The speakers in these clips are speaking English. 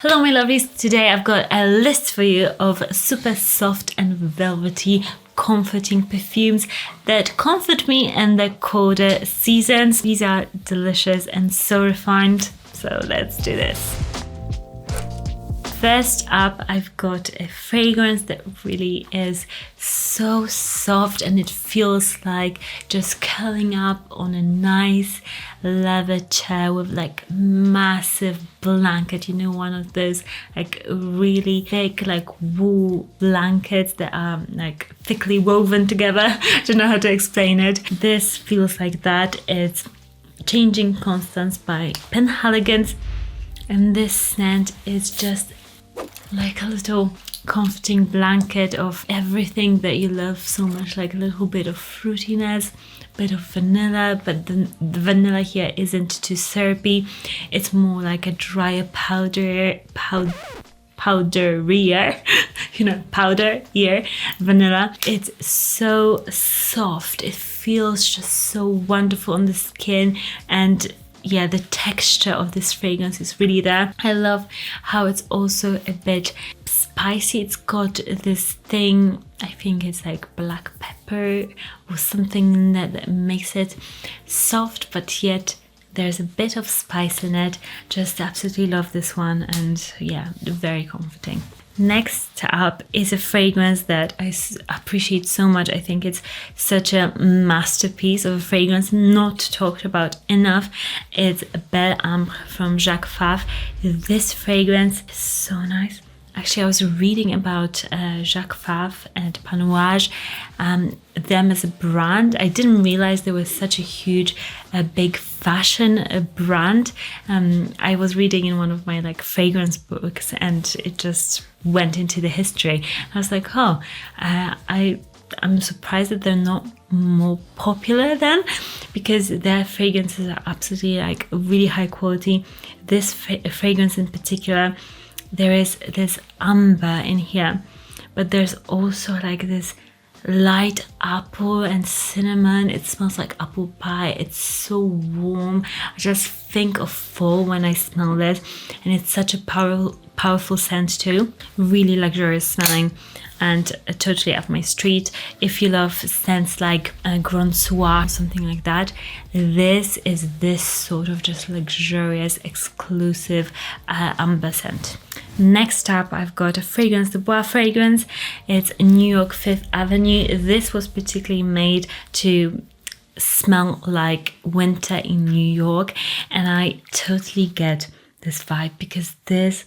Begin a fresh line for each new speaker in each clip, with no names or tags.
Hello my lovelies, today I've got a list for you of super soft and velvety comforting perfumes that comfort me in the colder seasons. These are delicious and so refined, so let's do this. First up, I've got a fragrance that really is so soft and it feels like just curling up on a nice leather chair with like massive blanket, you know, one of those like really thick like wool blankets that are like thickly woven together. I don't know how to explain it. This feels like that. It's Changing Constance by Penhaligon, and this scent is just like a little comforting blanket of everything that you love so much, like a little bit of fruitiness, bit of vanilla, but the vanilla here isn't too syrupy. It's more like a drier powderier, you know, powder vanilla. It's so soft. It feels just so wonderful on the skin, and yeah, the texture of this fragrance is really there. I love how it's also a bit spicy. It's got this thing, I think it's like black pepper or something in that makes it soft, but yet there's a bit of spice in it. Just absolutely love this one, and yeah, very comforting. Next up is a fragrance that I appreciate so much. I think it's such a masterpiece of a fragrance, not talked about enough. It's Belle Ambre from Jacque Fath. This fragrance is so nice. Actually, I was reading about Jacque Fath and Panouage, them as a brand. I didn't realize there was such a huge, big fashion brand. I was reading in one of my like fragrance books, and it just went into the history. I was like, oh, I'm surprised that they're not more popular then, because their fragrances are absolutely like really high quality. This fragrance in particular, there is this amber in here, but there's also like this light apple and cinnamon. It smells like apple pie. It's so warm. I just think of fall when I smell this, and it's such a powerful scent too. Really luxurious smelling, and totally up my street. If you love scents like Grand Soir, something like that, this is this sort of just luxurious, exclusive amber scent. Next up, I've got a fragrance, the Bois fragrance. It's New York 5th Avenue. This was particularly made to smell like winter in New York, and I totally get this vibe because this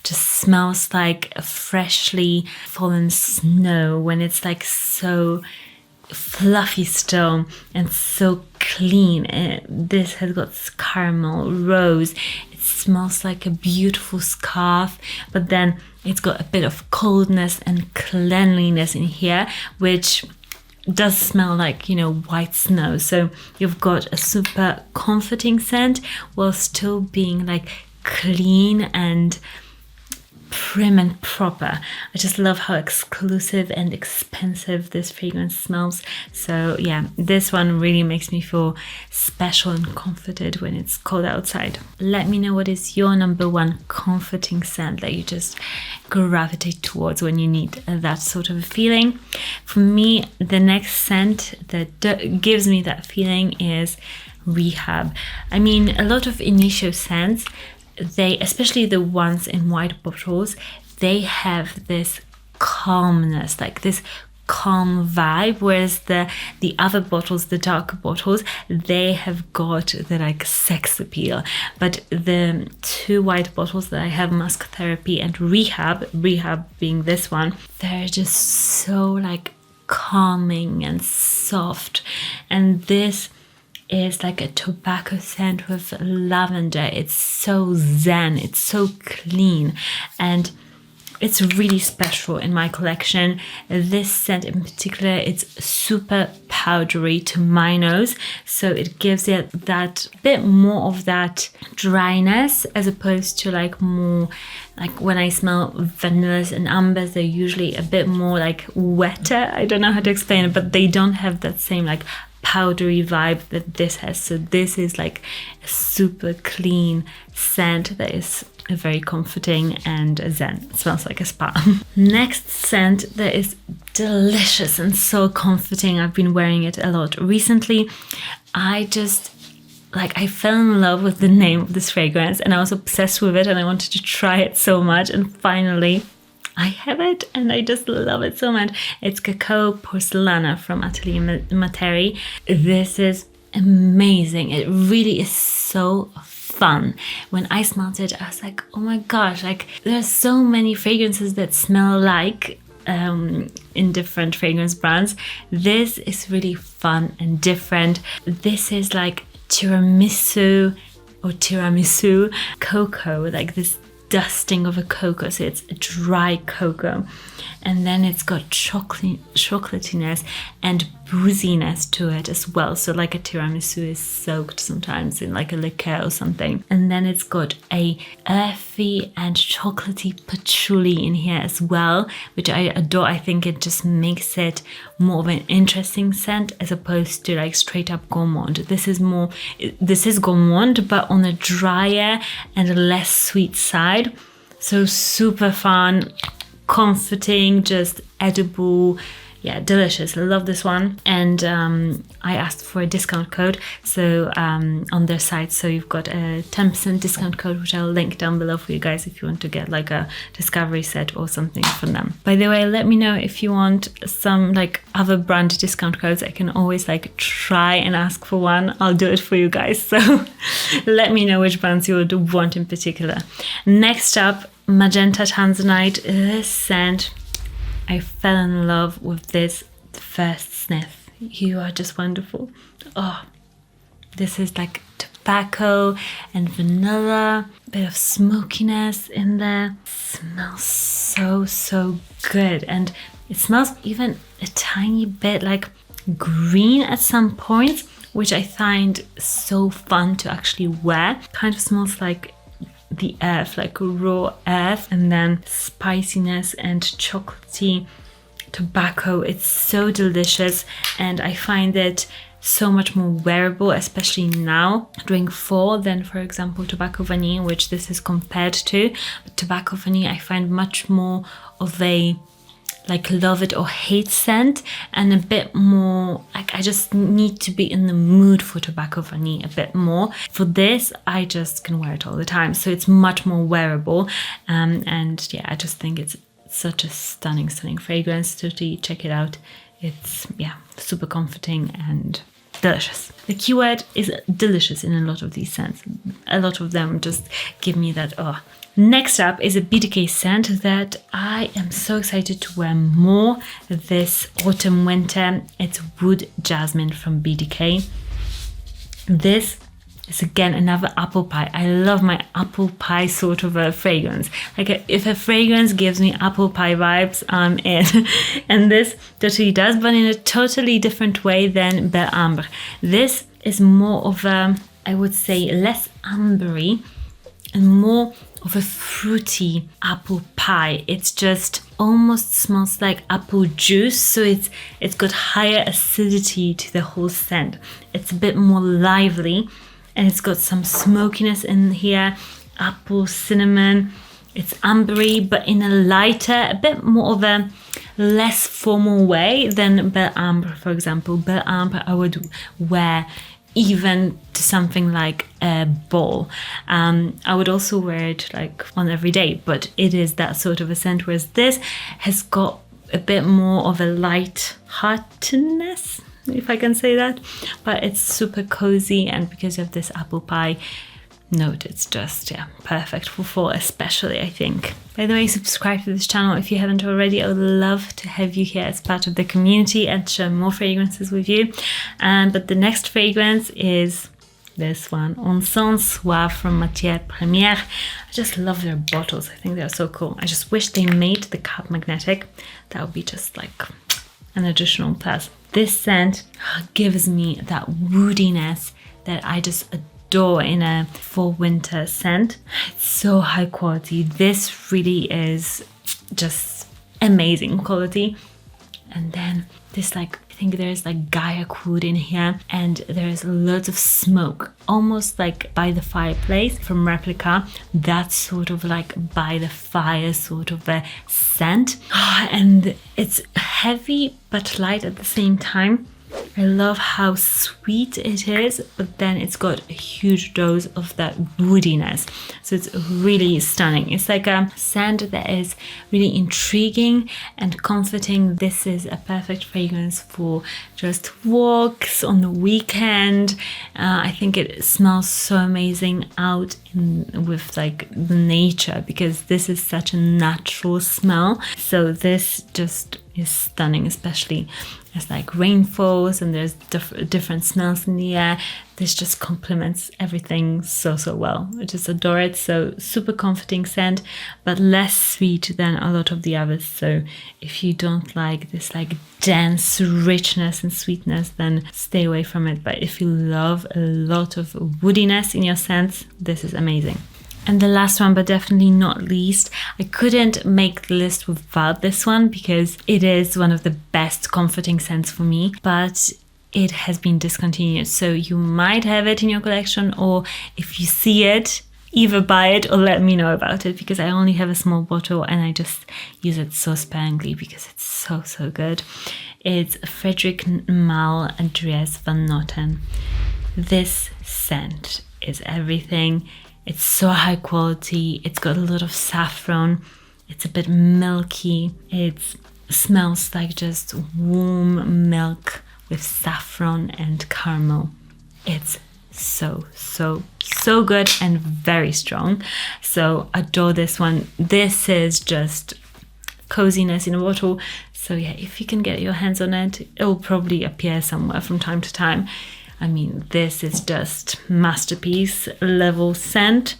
just smells like a freshly fallen snow when it's like so fluffy still and so clean. This has got caramel, rose. It smells like a beautiful scarf, but then it's got a bit of coldness and cleanliness in here, which does smell like, you know, white snow. So you've got a super comforting scent while still being like clean and prim and proper. I just love how exclusive and expensive this fragrance smells. So yeah, this one really makes me feel special and comforted when it's cold outside. Let me know what is your number one comforting scent that you just gravitate towards when you need that sort of a feeling. For me, the next scent that gives me that feeling is Rehab. I mean, a lot of Initio scents, they, especially the ones in white bottles, they have this calmness, like this calm vibe, whereas the other bottles, the darker bottles, they have got the like sex appeal. But the two white bottles that I have, Mask Therapy and Rehab being this one, they're just so like calming and soft. And this is like a tobacco scent with lavender. It's so zen, it's so clean, and it's really special in my collection. This scent in particular, it's super powdery to my nose, so it gives it that bit more of that dryness as opposed to like more like when I smell vanillas and ambers, they're usually a bit more like wetter. I don't know how to explain it, but they don't have that same like powdery vibe that this has. So this is like a super clean scent that is very comforting and zen. It smells like a spa. Next scent that is delicious and so comforting. I've been wearing it a lot recently. I fell in love with the name of this fragrance and I was obsessed with it and I wanted to try it so much, and finally I have it and I just love it so much. It's Coco Porcelana from Atelier Materi. This is amazing. It really is so fun. When I smelled it, I was like, oh my gosh, like there's so many fragrances that smell like in different fragrance brands. This is really fun and different. This is like tiramisu cocoa, like this dusting of a cocoa, so it's a dry cocoa, and then it's got chocolatiness and booziness to it as well, so like a tiramisu is soaked sometimes in like a liqueur or something, and then it's got a earthy and chocolatey patchouli in here as well, which I adore. I think it just makes it more of an interesting scent as opposed to like straight up gourmand. This is gourmand but on a drier and less sweet side, so super fun, comforting, just edible. Yeah, delicious. I love this one. And I asked for a discount code so on their site, so you've got a 10% discount code, which I'll link down below for you guys if you want to get like a discovery set or something from them. By the way, let me know if you want some like other brand discount codes. I can always like try and ask for one. I'll do it for you guys, so let me know which brands you would want in particular. Next up, Magenta Tanzanite. This scent, I fell in love with this first sniff. You are just wonderful. Oh, this is like tobacco and vanilla, bit of smokiness in there. Smells so good, and it smells even a tiny bit like green at some points, which I find so fun to actually wear. Kind of smells like the earth, like raw earth, and then spiciness and chocolatey tobacco. It's so delicious, and I find it so much more wearable, especially now during fall, than for example Tobacco Vanille, which this is compared to. But Tobacco Vanille I find much more of a like love it or hate scent, and a bit more like I just need to be in the mood for Tobacco Vanille a bit more. For this, I just can wear it all the time, so it's much more wearable, and yeah, I just think it's such a stunning fragrance. Totally check it out. It's super comforting and delicious. The keyword is delicious in a lot of these scents. A lot of them just give me that oh. Next up is a BDK scent that I am so excited to wear more this autumn winter. It's Wood Jasmine from BDK. This is again another apple pie. I love my apple pie sort of a fragrance. Like if a fragrance gives me apple pie vibes, I'm in. And this totally does, but in a totally different way than Bel Ambre. This is more of a, I would say, less ambery and more of a fruity apple pie. It's just almost smells like apple juice, so it's got higher acidity to the whole scent. It's a bit more lively, and it's got some smokiness in here, apple, cinnamon. It's ambery, but in a lighter, a bit more of a less formal way than Bel Ambre, for example. Bel Ambre I would wear even to something like a ball. I would also wear it like on every day, but it is that sort of a scent, whereas this has got a bit more of a light heartedness, if I can say that, but it's super cozy, and because of this apple pie note, it's just perfect for fall especially, I think. By the way, subscribe to this channel if you haven't already. I would love to have you here as part of the community and share more fragrances with you. But the next fragrance is this one, Encens Suave from Matiere Premiere. I just love their bottles. I think they're so cool. I just wish they made the cap magnetic. That would be just like an additional plus. This scent gives me that woodiness that I just adore in a fall winter scent. It's so high quality. This really is just amazing quality. And then this like, I think there's like Gaiac wood in here, and there's loads of smoke, almost like by the fireplace from Replica. That sort of like by the fire sort of a scent. And it's heavy but light at the same time. I love how sweet it is, but then it's got a huge dose of that woodiness. So it's really stunning. It's like a scent that is really intriguing and comforting. This is a perfect fragrance for just walks on the weekend. I think it smells so amazing out with like the nature, because this is such a natural smell. So this just is stunning, especially as like rain falls and there's different smells in the air. This just complements everything so well. I just adore it. So super comforting scent, but less sweet than a lot of the others. So if you don't like this like dense richness and sweetness, then stay away from it. But if you love a lot of woodiness in your scents, this is amazing. And the last one, but definitely not least, I couldn't make the list without this one because it is one of the best comforting scents for me, but it has been discontinued. So you might have it in your collection, or if you see it, either buy it or let me know about it, because I only have a small bottle and I just use it so sparingly because it's so good. It's Frederic Malle Dries van Noten. This scent is everything. It's so high quality. It's got a lot of saffron. It's a bit milky. It smells like just warm milk with saffron and caramel. It's so good and very strong. So adore this one. This is just coziness in a bottle. So yeah, if you can get your hands on it, it will probably appear somewhere from time to time. I mean, this is just masterpiece level scent.